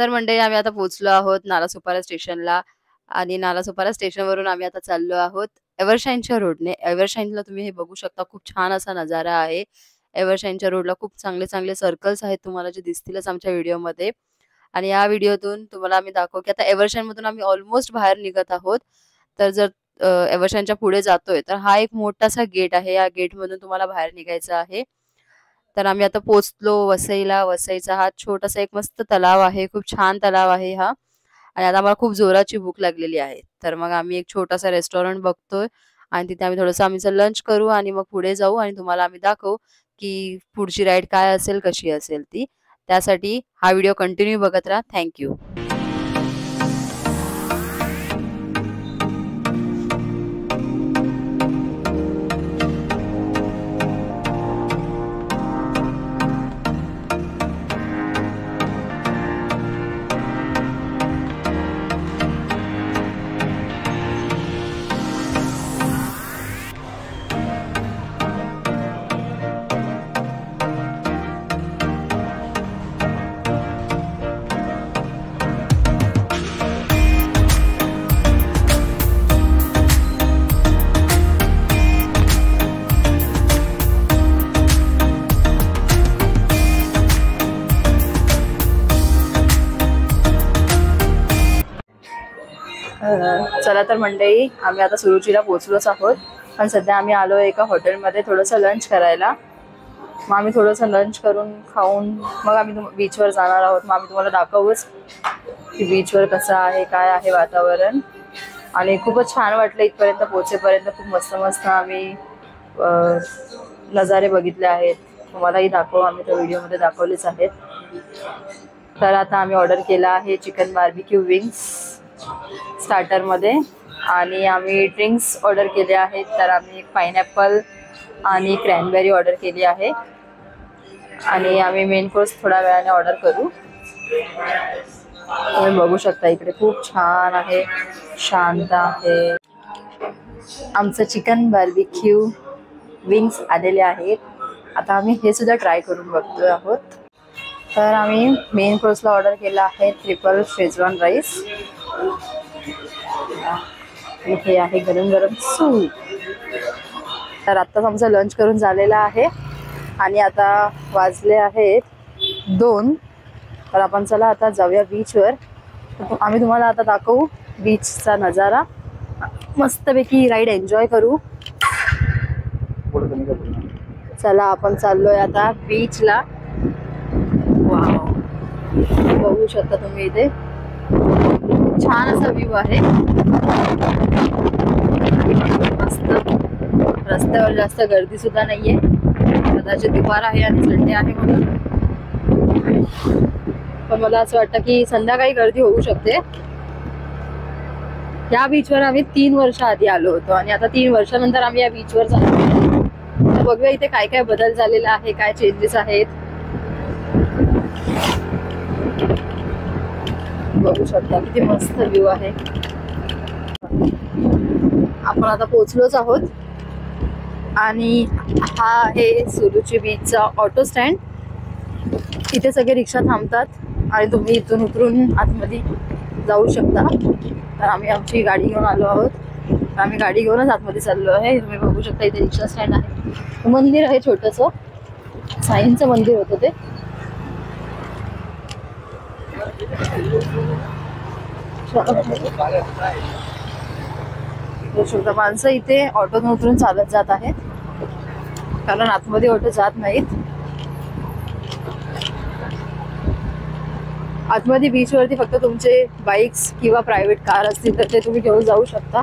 तर मंडळी आम्ही आता पोहोचलो आहोत नालासोपारा स्टेशनला आणि नालासोपारा स्टेशनवरून आम्ही आता चाललो आहोत एव्हरशाईनच्या रोडने। एव्हरशाईनला तुम्ही हे बघू शकता, खूप छान असा नजारा आहे। एव्हरशाईनच्या रोडला खूप चांगले चांगले सर्कल्स आहेत तुम्हाला जे दिसतीलच आमच्या व्हिडिओमध्ये। आणि या व्हिडिओतून तुम्हाला आम्ही दाखवू की आता एव्हरशाईनमधून आम्ही ऑलमोस्ट बाहेर निघत आहोत। तर जर एव्हरशाईनच्या पुढे जातोय तर हा एक मोठासा गेट आहे, या गेटमधून तुम्हाला बाहेर निघायचं आहे। तर आम्ही आता पोहोचलो वसईला। वसईचा हा छोटासा एक मस्त तलाव आहे, खूप छान तलाव आहे हा। आणि आता आम्हाला खूप जोराची भूक लागलेली आहे, तर मग आम्ही एक छोटासा रेस्टॉरंट बघतोय आणि तिथे आम्ही थोडंसं आम्हीचं लंच करू आणि मग पुढे जाऊ आणि तुम्हाला आम्ही दाखवू की पुढची राईड काय असेल, कशी असेल ती। त्यासाठी हा व्हिडिओ कंटिन्यू बघत राहा। थँक्यू। चला तर मंडळी आम्ही आता सुरुचीला पोहोचलोच आहोत, पण सध्या आम्ही आलो एका हॉटेलमध्ये थोडंसं लंच करायला। मग आम्ही थोडंसं लंच करून खाऊन मग आम्ही बीचवर जाणार आहोत। मग आम्ही तुम्हाला दाखवूच की बीचवर कसं आहे, काय आहे वातावरण। आणि खूपच छान वाटलं इथपर्यंत पोहोचेपर्यंत। खूप मस्त मस्त आम्ही नजारे बघितले आहेत, तुम्हालाही दाखवू, आम्ही त्या व्हिडिओमध्ये दाखवलेच आहेत। तर आता आम्ही ऑर्डर केला आहे चिकन बार्बिक्यू विंग्स स्टार्टर मध्ये, आणि आम्ही ड्रिंक्स ऑर्डर केले आहेत। तर आम्ही पाइनएप्पल आणि क्रॅनबेरी ऑर्डर केली आहे आणि आम्ही मेन कोर्स थोड्या वेळाने ऑर्डर करू। तुम्ही बघू शकता इकडे खूप छान आहे, शांत आहे। आमचं चिकन बार्बिक्यू विंग्स आलेले आहेत, आता आम्ही हे सुद्धा ट्राय करून बघतोय आहोत। तर आम्ही मेन कोर्सला ऑर्डर केला आहे ट्रिपल शेजवान राईस, आणि हे आहे गरम गरम सूप। तर आत्ताच आमचं लंच करून झालेलं आहे आणि आता वाजले आहेत 2। तर आपण चला आता जाऊया बीचवर। आम्ही तुम्हाला आता दाखवू बीचचा नजारा, मस्तपैकी राईड एन्जॉय करू। चला आपण चाललोय आता बीचला। वाव, बघू शकता तुम्ही इथे छान असा व्ह्यू आहे, मस्त। रस्त्यावर जास्त गर्दी सुद्धा नाहीये, कदाचित दुपार आहे आणि संडे आहे म्हणून, पण मला असं वाटतं की संध्याकाळी गर्दी होऊ शकते। या बीचवर आम्ही 3 वर्ष आधी आलो होतो आणि आता 3 वर्षानंतर आम्ही या बीचवर जातो। तर बघूया इथे काय काय बदल झालेला आहे, काय चेंजेस आहेत। बघू शकता किती मस्त व्ह्यू आहे। आपण आता पोहोचलोच आहोत आणि हा आहे सुरुची बीचचा ऑटो स्टँड। इथे सगळे रिक्षा थांबतात आणि तुम्ही इथून उतरून आतमध्ये जाऊ शकता। तर आम्ही आमची गाडी घेऊन आलो आहोत, आम्ही गाडी घेऊनच आतमध्ये चाललो आहे। तुम्ही बघू शकता इथे रिक्षा स्टँड आहे, मंदिर आहे छोटंसं, साईंचं मंदिर होतं ते। माणसं इथे ऑटोतून उतरून चालत जात आहेत, कारण आतमध्ये ऑटो जात नाहीत। आतमध्ये बीच वरती फक्त तुमचे बाईक्स किंवा प्रायव्हेट कार असतील तर ते तुम्ही घेऊन जाऊ शकता।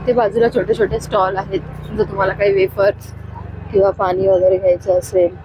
ते बाजूला छोटे छोटे स्टॉल आहेत, जर तुम्हाला काही वेफर्स किंवा पाणी वगैरे घ्यायचं असेल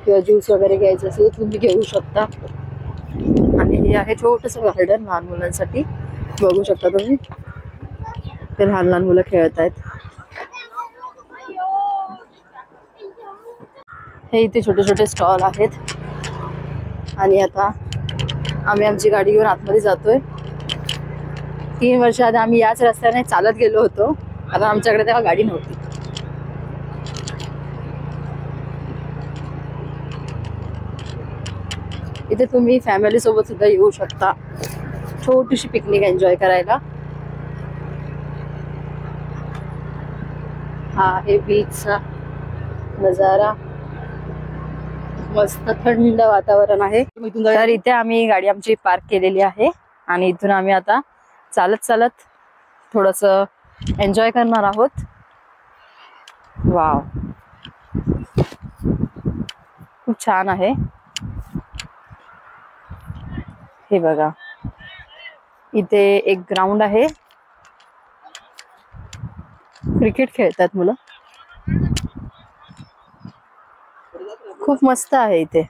किंवा ज्यूस वगैरे घ्यायचं असेल तर तुम्ही घेऊ शकता। आणि हे आहे छोटंसं गार्डन लहान मुलांसाठी, बघू शकता तुम्ही, ते लहान लहान मुलं खेळत आहेत। हे इथे छोटे छोटे स्टॉल आहेत आणि आता आम्ही आमची गाडी घेऊन आतमध्ये जातोय। 3 वर्ष आधी आम्ही याच रस्त्याने चालत गेलो होतो, कारण आमच्याकडे तेव्हा गाडी नव्हती। इथे तुम्ही फॅमिली सोबत सुद्धा येऊ शकता, छोटीशी पिकनिक एन्जॉय करायला. हा आहे बीचचा नजारा, मस्त थंड वातावरण आहे. तर इथे आम्ही गाडी आमची पार्क केलेली आहे आणि इथून आम्ही आता चालत चालत थोडस एन्जॉय करणार आहोत. वाव, खूप छान आहे. हे बघा, इथे एक ग्राउंड आहे, क्रिकेट खेळतात मुलं. खूप मस्त आहे, इथे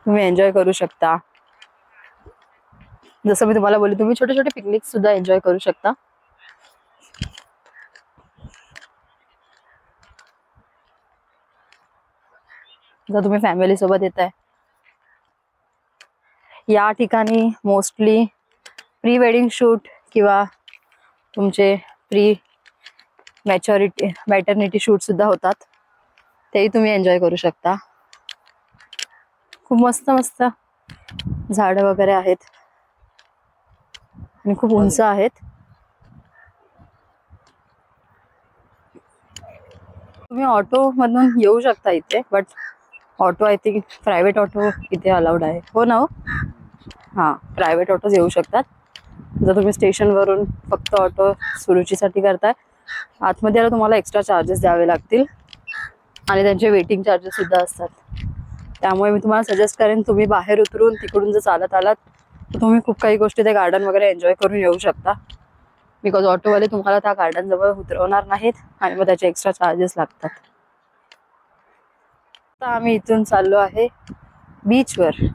तुम्ही एन्जॉय करू शकता. जसं मी तुम्हाला बोलले, तुम्ही छोटे छोटे पिकनिक सुद्धा एन्जॉय करू शकता. जर तुम्ही फॅमिली सोबत येत आहे, या ठिकाणी मोस्टली प्री वेडिंग शूट किंवा तुमचे प्री मॅटर्निटी शूट सुद्धा होतात, तेही तुम्ही एन्जॉय करू शकता. खूप मस्त मस्त झाडं वगैरे आहेत आणि खूप उंच आहेत. तुम्ही ऑटो मधून येऊ शकता इथे, but auto I think private auto इथे अलाउड आहे. हो ना? हो, हां, प्रायव्हेट ऑटोज येऊ शकतात. जर तुम्ही स्टेशनवरून फक्त ऑटो सुरुचीसाठी करताय, आतमध्ये यायला तुम्हाला एक्स्ट्रा चार्जेस द्यावे लागतील आणि त्यांचे वेटिंग चार्जेस सुद्धा असतात. त्यामुळे मी तुम्हाला सजेस्ट करेन, तुम्ही बाहेर उतरून तिकडून जर चालत आलात तर तुम्ही खूप काही गोष्टी ते गार्डन वगैरे एन्जॉय करून येऊ शकता. बिकॉज ऑटोवाले तुम्हाला त्या गार्डन जवळ उतरवणार नाहीत आणि मग त्याचे एक्स्ट्रा चार्जेस लागतात. आता आम्ही इथून चाललो आहे बीचवर.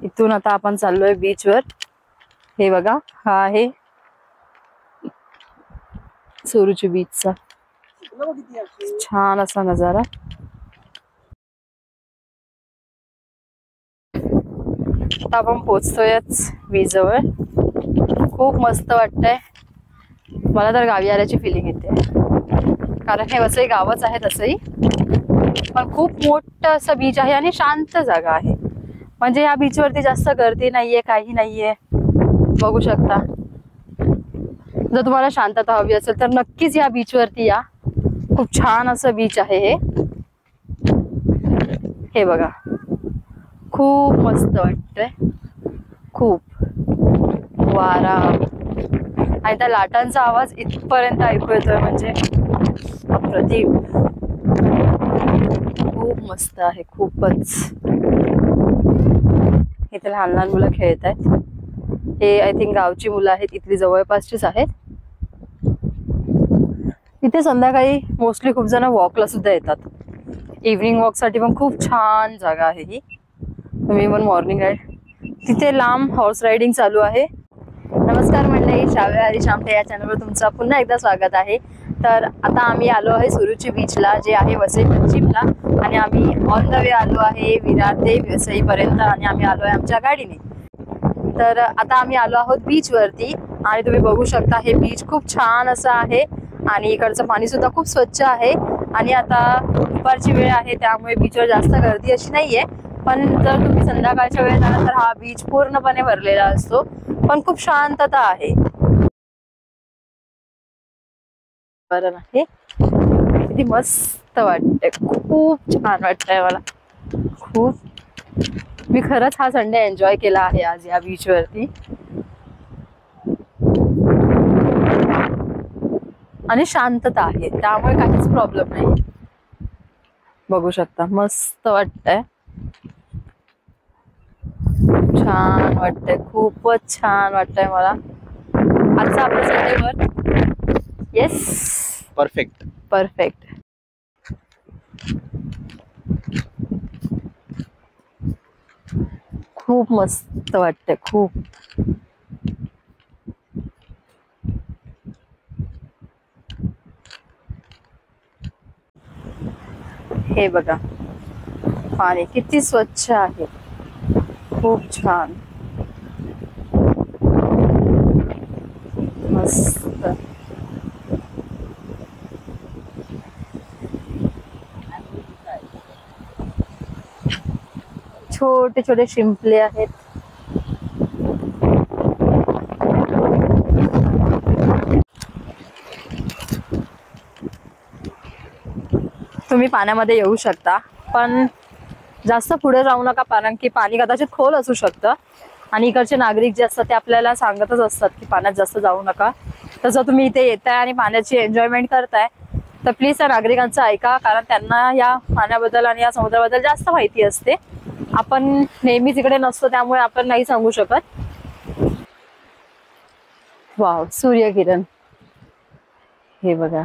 इथून आता आपण चाललोय बीचवर. हे बघा, हा आहे सुरुची बीचचा छान असा नजारा. आता आपण पोचतोयच बीच जवळ. खूप मस्त वाटतंय. मला तर गावी आल्याची फिलिंग येते, कारण हे वसई गावच आहे तसंही, पण खूप मोठं असं बीच आहे आणि शांत जागा आहे. म्हणजे या बीचवरती जास्त गर्दी नाहीये, काही नाहीये. बघू शकता. जर तुम्हाला शांतता हवी असेल तर नक्कीच या बीचवरती या. खूप छान असं बीच आहे हे. हे बघा, खूप मस्त वाटतंय. खूप वारा आणि त्या लाटांचा आवाज इथपर्यंत ऐकू येतोय, म्हणजे अप्रतिम. खूप मस्त आहे, खूपच. इथे लहान लहान मुलं खेळत आहेत. हे आय थिंक गावची मुलं आहेत, इथली जवळपासचीच आहेत. इथे संध्याकाळी मोस्टली खूप जण वॉकला सुद्धा येतात. इव्हनिंग वॉक साठी पण खूप छान जागा आहे ही. तुम्ही पण मॉर्निंग राईड, तिथे लांब हॉर्स रायडिंग चालू आहे. नमस्कार मंडळी, श्राव्य हरीश आमटे या चॅनलवर तुमचं पुन्हा एकदा स्वागत आहे. तर आता आम्ही आलो आहे सुरुची बीचला, जे आहे वसई पश्चिमला, आणि आम्ही ऑन द वे आलो आहे विरार ते वसईपर्यंत, आणि आम्ही आलो आहे आमच्या गाडीने. तर आता आम्ही आलो आहोत बीचवरती आणि तुम्ही बघू शकता हे बीच खूप छान असं आहे आणि इकडचं पाणी सुद्धा खूप स्वच्छ आहे. आणि आता दुपारची वेळ आहे त्यामुळे बीचवर जास्त गर्दी अशी नाहीये, पण जर तुम्ही संध्याकाळच्या वेळेत आला तर हा बीच पूर्णपणे भरलेला असतो, पण खूप शांतता आहे. बरं आहे, किती मस्त वाटतंय, खूप छान वाटतंय मला. खूप, मी खरंच हा संडे एन्जॉय केला आहे आज या बीच वरती. आणि शांतता आहे त्यामुळे काहीच प्रॉब्लेम नाही. बघू शकता, मस्त वाटतंय, छान वाटतंय, खूपच छान वाटतंय मला आजचा आपल्या संडेवर. Yes, perfect perfect. खूप मस्त वाटतंय, खूप. हे बघा, पाणी किती स्वच्छ आहे, खूप छान, मस्त. छोटे छोटे शिंपले आहेत. तुम्ही पाण्यामध्ये येऊ शकता, पण जास्त पुढे जाऊ नका, कारण की पाणी कदाचित खोल असू शकतं आणि इकडचे नागरिक जे असतात ते आपल्याला सांगतच असतात की पाण्यात जास्त जाऊ नका. तसं तुम्ही इथे येताय आणि पाण्याची एन्जॉयमेंट करताय तर प्लीज त्या नागरिकांचं ऐका, कारण त्यांना या पाण्याबद्दल आणि या समुद्राबद्दल जास्त माहिती असते. आपण नेहमीच इकडे नसतो त्यामुळे आपण नाही सांगू शकत. वाव, सूर्यकिरण हे बघा.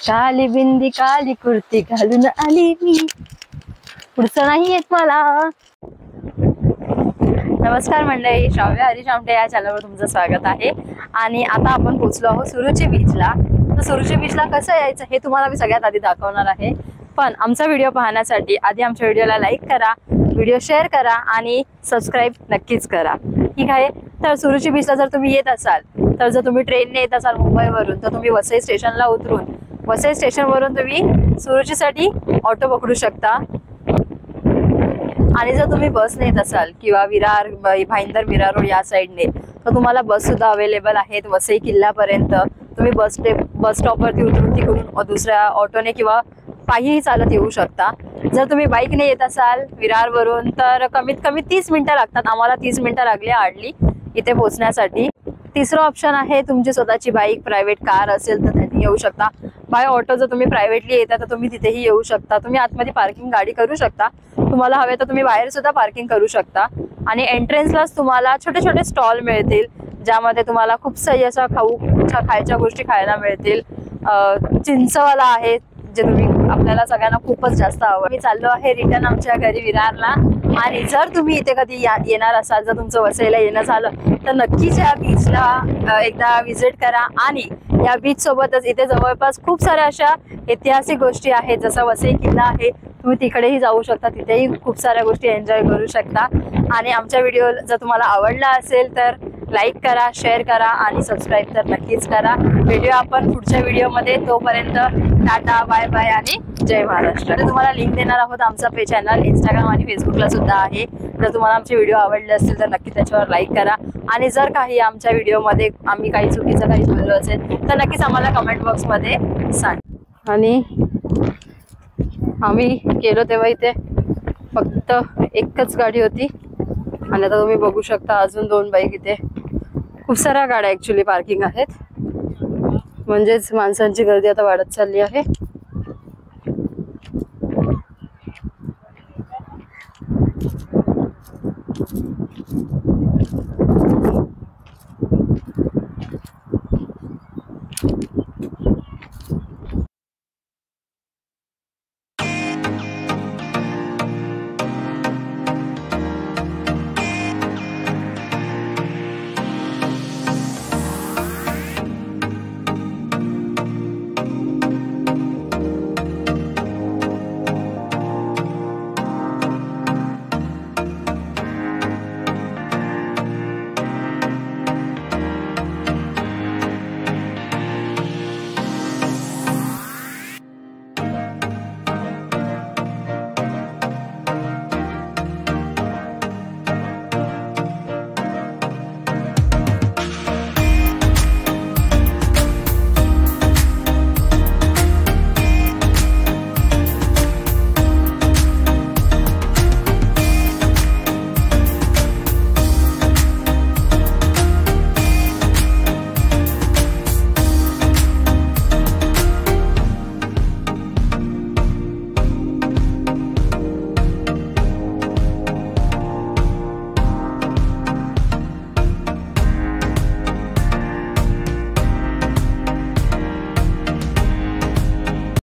काली बिंदी काली कुर्ती घालून आली मी, पुढचं नाही येत मला. नमस्कार मंडळी, श्राव्य हरीश आमटे या चॅनलवर तुमचं स्वागत आहे. आणि आता आपण पोहोचलो आहोत सुरुची बीचला. तर सुरुची बीचला कसं यायचं हे तुम्हाला मी सगळ्यात आधी दाखवणार आहे. पण आमचा व्हिडिओ पाहण्यासाठी आधी आमच्या व्हिडिओला लाईक करा, व्हिडिओ शेअर करा आणि सबस्क्राईब नक्कीच करा, ठीक आहे. तर सुरुची बीचला जर तुम्ही येत असाल, तर जर तुम्ही ट्रेनने येत असाल मुंबईवरून, तर तुम्ही वसई स्टेशनला उतरून वसई स्टेशनवरून तुम्ही सुरुचीसाठी ऑटो पकडू शकता. आणि जर तुम्ही बसने येत असाल किंवा विरार भाईंदर विरार रोड या साईडने, तर तुम्हाला बस सुद्धा अवेलेबल आहेत वसई किल्ल्यापर्यंत. तुम्ही बस स्टॉपवरती उतरून तिकडून दुसऱ्या ऑटोने किंवा पायीही चालत येऊ शकता. जर तुम्ही बाईकने येत असाल विरारवरून, तर कमीत कमी 30 मिनिटं लागतात. आम्हाला 30 मिनिटं लागली हार्डली इथे पोहोचण्यासाठी. तिसरं ऑप्शन आहे, तुमची स्वतःची बाईक प्रायव्हेट कार असेल तर त्यांनी येऊ शकता. बाय ऑटो जर तुम्ही प्रायव्हेटली येता तर तुम्ही तिथेही येऊ शकता. तुम्ही आतमध्ये पार्किंग गाडी करू शकता, तुम्हाला हवे तर तुम्ही बाहेर सुद्धा पार्किंग करू शकता. आणि एंट्रन्सलाच तुम्हाला छोटे छोटे स्टॉल मिळतील, ज्यामध्ये तुम्हाला खूप सारी अशा खायच्या गोष्टी खायला मिळतील. चिंचवाला आहे जे तुम्ही आपल्याला सगळ्यांना खूपच जास्त आवडतं. मी चाललो आहे रिटर्न आमच्या घरी विरारला. आणि जर तुम्ही इथे कधी येणार असाल, जर तुमचं वसईला येणं झालं, तर नक्कीच या बीचला एकदा व्हिजिट करा. आणि या बीच सोबतच इथे जवळपास खूप साऱ्या अशा ऐतिहासिक गोष्टी आहेत, जसं वसई किल्ला आहे, तुम्ही तिकडेही जाऊ शकता, तिथेही खूप साऱ्या गोष्टी एन्जॉय करू शकता. आणि आमच्या व्हिडिओ जर तुम्हाला आवडला असेल तर लाईक करा, शेअर करा आणि सबस्क्राईब तर नक्कीच करा. भेटूया आपण पुढच्या व्हिडिओमध्ये. तोपर्यंत टाटा, बाय बाय आणि जय महाराष्ट्र. तर तुम्हाला लिंक देणार आहोत आमचा चॅनल इंस्टाग्राम आणि फेसबुकला सुद्धा आहे. जर तुम्हाला आमचे व्हिडिओ आवडले असतील तर नक्की त्याच्यावर लाईक करा. आणि जर काही आमच्या व्हिडिओमध्ये आम्ही काही चुकीचं काही बोललो असेल तर नक्कीच आम्हाला कमेंट बॉक्समध्ये सांग. आणि आम्ही गेलो तेव्हा इथे फक्त एकच गाडी होती आणि आता तुम्ही बघू शकता अजून 2 बाईक. इथे खूप साऱ्या गाड्या ॲक्च्युली पार्किंग आहेत, म्हणजेच माणसांची गर्दी आता वाढत चालली आहे.